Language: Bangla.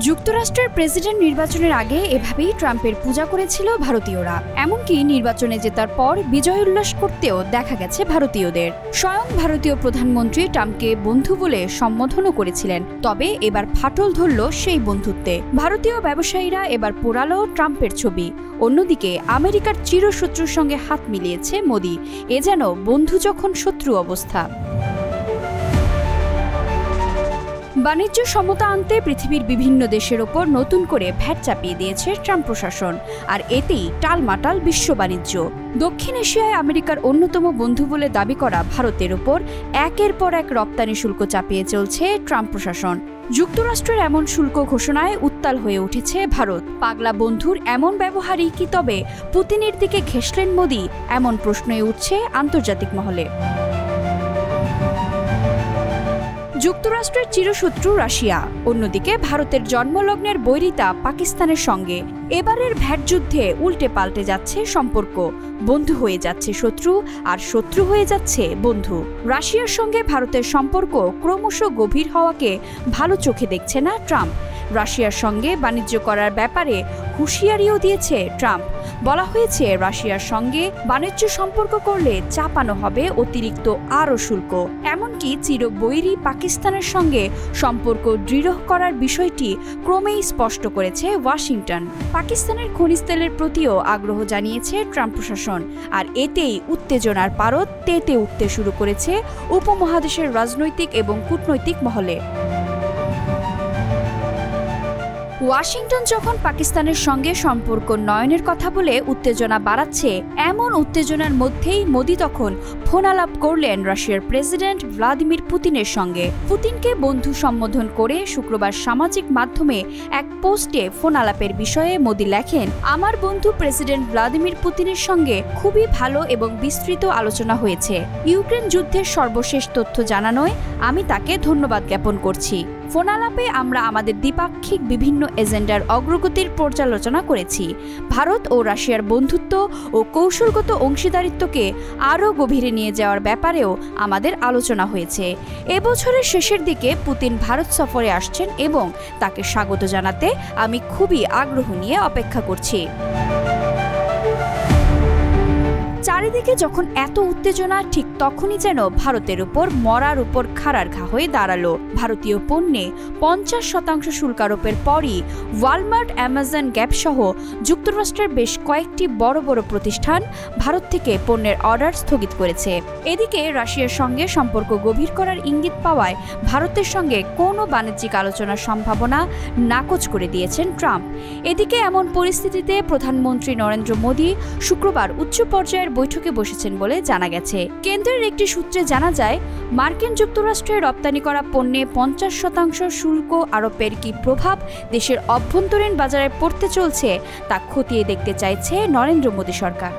যুক্তরাষ্ট্রের প্রেসিডেন্ট নির্বাচনের আগে এভাবেই ট্রাম্পের পূজা করেছিল ভারতীয়রা। এমনকি নির্বাচনে জেতার পর বিজয় উল্লাস করতেও দেখা গেছে ভারতীয়দের। স্বয়ং ভারতীয় প্রধানমন্ত্রী ট্রাম্পকে বন্ধু বলে সম্বোধনও করেছিলেন। তবে এবার ফাটল ধরল সেই বন্ধুত্বে। ভারতীয় ব্যবসায়ীরা এবার পোড়ালো ট্রাম্পের ছবি। অন্যদিকে আমেরিকার চিরশত্রুর সঙ্গে হাত মিলিয়েছে মোদি। এ যেন বন্ধু যখন শত্রু অবস্থা। বাণিজ্য সমতা আনতে পৃথিবীর বিভিন্ন দেশের ওপর নতুন করে ভ্যাট চাপিয়ে দিয়েছে ট্রাম্প প্রশাসন। আর এতেই টালমাটাল বিশ্ব বাণিজ্য। দক্ষিণ এশিয়ায় আমেরিকার অন্যতম বন্ধু বলে দাবি করা ভারতের ওপর একের পর এক রপ্তানি শুল্ক চাপিয়ে চলছে ট্রাম্প প্রশাসন। যুক্তরাষ্ট্রের এমন শুল্ক ঘোষণায় উত্তাল হয়ে উঠেছে ভারত। পাগলা বন্ধুর এমন ব্যবহারই কি তবে পুতিনের দিকে ঘেঁষলেন মোদি? এমন প্রশ্নই উঠছে আন্তর্জাতিক মহলে। যুক্তরাষ্ট্রের চিরশত্রু রাশিয়া, অন্যদিকে ভারতের জন্মলগ্নের বৈরিতা পাকিস্তানের সঙ্গে। এবারের ভ্যাট যুদ্ধে উল্টে পাল্টে যাচ্ছে সম্পর্ক। বন্ধু হয়ে যাচ্ছে শত্রু, আর শত্রু হয়ে যাচ্ছে বন্ধু। রাশিয়ার সঙ্গে ভারতের সম্পর্ক ক্রমশ গভীর হওয়াকে ভালো চোখে দেখছে না ট্রাম্প। রাশিয়ার সঙ্গে বাণিজ্য করার ব্যাপারে হুঁশিয়ারিও দিয়েছে ট্রাম্প। বলা হয়েছে, রাশিয়ার সঙ্গে বাণিজ্য সম্পর্ক করলে চাপানো হবে অতিরিক্ত আরও শুল্ক। এমনকি চিরবৈরী পাকিস্তানের সঙ্গে সম্পর্ক দৃঢ় করার বিষয়টি ক্রমেই স্পষ্ট করেছে ওয়াশিংটন। পাকিস্তানের খনিজ তেলের প্রতিও আগ্রহ জানিয়েছে ট্রাম্প প্রশাসন। আর এতেই উত্তেজনার পারদ তেতে উঠতে শুরু করেছে উপমহাদেশের রাজনৈতিক এবং কূটনৈতিক মহলে। ওয়াশিংটন যখন পাকিস্তানের সঙ্গে সম্পর্ক নয়নের কথা বলে উত্তেজনা বাড়াচ্ছে, এমন উত্তেজনার মধ্যেই মোদি তখন ফোনালাপ করলেন রাশিয়ার প্রেসিডেন্ট ভ্লাদিমির পুতিনের সঙ্গে। পুতিনকে বন্ধু সম্বোধন করে শুক্রবার সামাজিক মাধ্যমে এক পোস্টে ফোনালাপের বিষয়ে মোদি লেখেন, আমার বন্ধু প্রেসিডেন্ট ভ্লাদিমির পুতিনের সঙ্গে খুবই ভালো এবং বিস্তৃত আলোচনা হয়েছে। ইউক্রেন যুদ্ধের সর্বশেষ তথ্য জানানোয় আমি তাকে ধন্যবাদ জ্ঞাপন করছি। ফোনালাপে আমরা আমাদের দ্বিপাক্ষিক বিভিন্ন এজেন্ডার অগ্রগতির পর্যালোচনা করেছি। ভারত ও রাশিয়ার বন্ধুত্ব ও কৌশলগত অংশীদারিত্বকে আরও গভীরে নিয়ে যাওয়ার ব্যাপারেও আমাদের আলোচনা হয়েছে। এবছরের শেষের দিকে পুতিন ভারত সফরে আসছেন এবং তাকে স্বাগত জানাতে আমি খুবই আগ্রহ নিয়ে অপেক্ষা করছি। চারিদিকে যখন এত উত্তেজনা, ঠিক তখনই যেন ভারতের উপর মরার উপর খাড়ার ঘা হয়ে দাঁড়ালো। ভারতীয় পণ্যে 50% শুল্ক আরোপের পরই ওয়ালমার্ট, অ্যামাজন, গ্যাপ সহ যুক্তরাষ্ট্রের বেশ কয়েকটি বড় বড় প্রতিষ্ঠান ভারত থেকে পণ্যের অর্ডার স্থগিত করেছে। এদিকে রাশিয়ার সঙ্গে সম্পর্ক গভীর করার ইঙ্গিত পাওয়ায় ভারতের সঙ্গে কোনো বাণিজ্যিক আলোচনার সম্ভাবনা নাকচ করে দিয়েছেন ট্রাম্প। এদিকে এমন পরিস্থিতিতে প্রধানমন্ত্রী নরেন্দ্র মোদি শুক্রবার উচ্চ পর্যায়ের বৈঠকে বসেছেন বলে জানা গেছে। কেন্দ্রের একটি সূত্রে জানা যায়, মার্কিন যুক্তরাষ্ট্রে রপ্তানি করা পণ্যে 50% শুল্ক আরোপের কি প্রভাব দেশের অভ্যন্তরীণ বাজারে পড়তে চলছে তা খতিয়ে দেখতে চাইছে নরেন্দ্র মোদি সরকার।